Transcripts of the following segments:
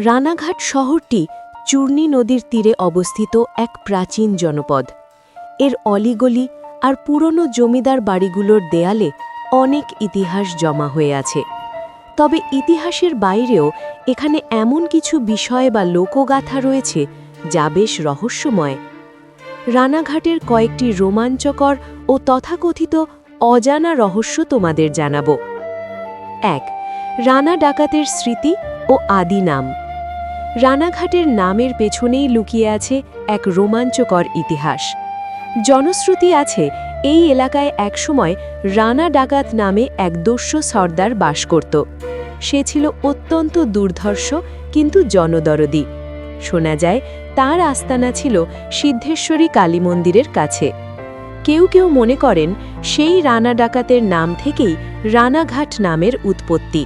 রানাঘাট শহরটি চূর্ণী নদীর তীরে অবস্থিত এক প্রাচীন জনপদ। এর অলিগলি আর পুরনো জমিদার বাড়িগুলোর দেয়ালে অনেক ইতিহাস জমা হয়ে আছে। তবে ইতিহাসের বাইরেও এখানে এমন কিছু বিষয় বা লোকগাথা রয়েছে যা বেশ রহস্যময়। রানাঘাটের কয়েকটি রোমাঞ্চকর ও তথাকথিত অজানা রহস্য তোমাদের জানাব। ১. রানা ডাকাতের স্মৃতি ও আদি নাম। রানাঘাটের নামের পেছনেই লুকিয়ে আছে এক রোমাঞ্চকর ইতিহাস। জনশ্রুতি আছে এই এলাকায় একসময় রানা ডাকাত নামে এক দস্যু সর্দার বাস করত। সে ছিল অত্যন্ত দুর্ধর্ষ কিন্তু জনদরদি। শোনা যায় তার আস্তানা ছিল সিদ্ধেশ্বরী কালী মন্দিরের কাছে। কেউ কেউ মনে করেন সেই রানা ডাকাতের নাম থেকেই রানাঘাট নামের উৎপত্তি।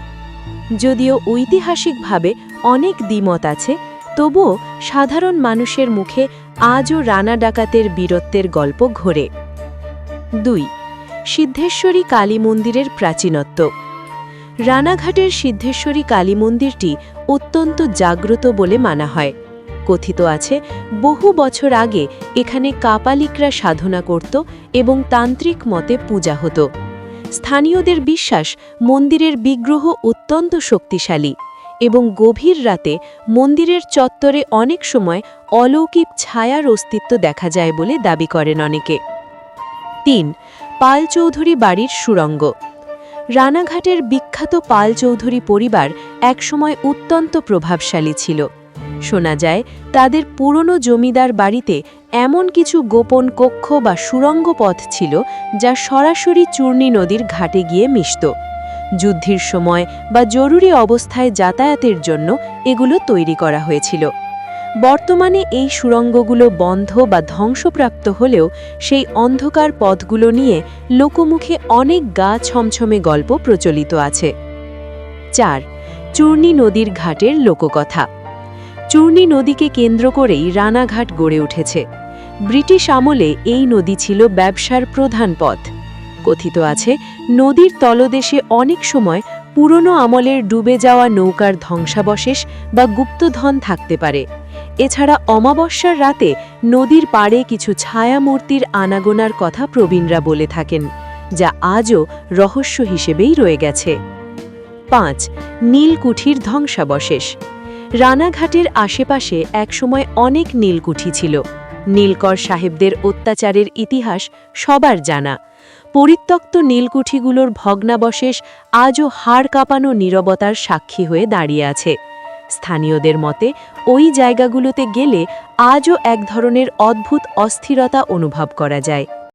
যদিও ঐতিহাসিকভাবে অনেক দ্বিমত আছে, তবুও সাধারণ মানুষের মুখে আজও রানা ডাকাতের বীরত্বের গল্প ঘোরে। ২. সিদ্ধেশ্বরী কালী মন্দিরের প্রাচীনত্ব। রানাঘাটের সিদ্ধেশ্বরী কালী মন্দিরটি অত্যন্ত জাগ্রত বলে মানা হয়। কথিত আছে বহু বছর আগে এখানে কাপালিকরা সাধনা করত এবং তান্ত্রিক মতে পূজা হতো। স্থানীয়দের বিশ্বাস মন্দিরের বিগ্রহ অত্যন্ত শক্তিশালী এবং গভীর রাতে মন্দিরের চত্বরে অনেক সময় অলৌকিক ছায়ার অস্তিত্ব দেখা যায় বলে দাবি করেন অনেকে। ৩. পাল চৌধুরী বাড়ির সুড়ঙ্গ। রানাঘাটের বিখ্যাত পাল চৌধুরী পরিবার একসময় অত্যন্ত প্রভাবশালী ছিল। শোনা যায় তাদের পুরনো জমিদার বাড়িতে এমন কিছু গোপন কক্ষ বা সুড়ঙ্গ পথ ছিল যা সরাসরি চূর্ণী নদীর ঘাটে গিয়ে মিশত। যুদ্ধের সময় বা জরুরি অবস্থায় যাতায়াতের জন্য এগুলো তৈরি করা হয়েছিল। বর্তমানে এই সুড়ঙ্গগুলো বন্ধ বা ধ্বংসপ্রাপ্ত হলেও সেই অন্ধকার পথগুলো নিয়ে লোকমুখে অনেক গা ছমছমে গল্প প্রচলিত আছে। ৪. চূর্ণী নদীর ঘাটের লোককথা। চূর্ণী নদীকে কেন্দ্র করেই রানাঘাট গড়ে উঠেছে। ব্রিটিশ আমলে এই নদী ছিল ব্যবসার প্রধান পথ। কথিত আছে নদীর তলদেশে অনেক সময় পুরনো আমলের ডুবে যাওয়া নৌকার ধ্বংসাবশেষ বা গুপ্তধন থাকতে পারে। এছাড়া অমাবস্যার রাতে নদীর পাড়ে কিছু ছায়ামূর্তির আনাগোনার কথা প্রবীণরা বলে থাকেন, যা আজও রহস্য হিসেবেই রয়ে গেছে। ৫. নীলকুঠির ধ্বংসাবশেষ। রানাঘাটের আশেপাশে একসময় অনেক নীলকুঠি ছিল। নীলকর সাহেবদের অত্যাচারের ইতিহাস সবার জানা। পরিত্যক্ত নীলকুঠিগুলোর ভগ্নাবশেষ আজও হাড় কাঁপানো নীরবতার সাক্ষী হয়ে দাঁড়িয়ে আছে। স্থানীয়দের মতে ওই জায়গাগুলোতে গেলে আজও এক ধরনের অদ্ভুত অস্থিরতা অনুভব করা যায়।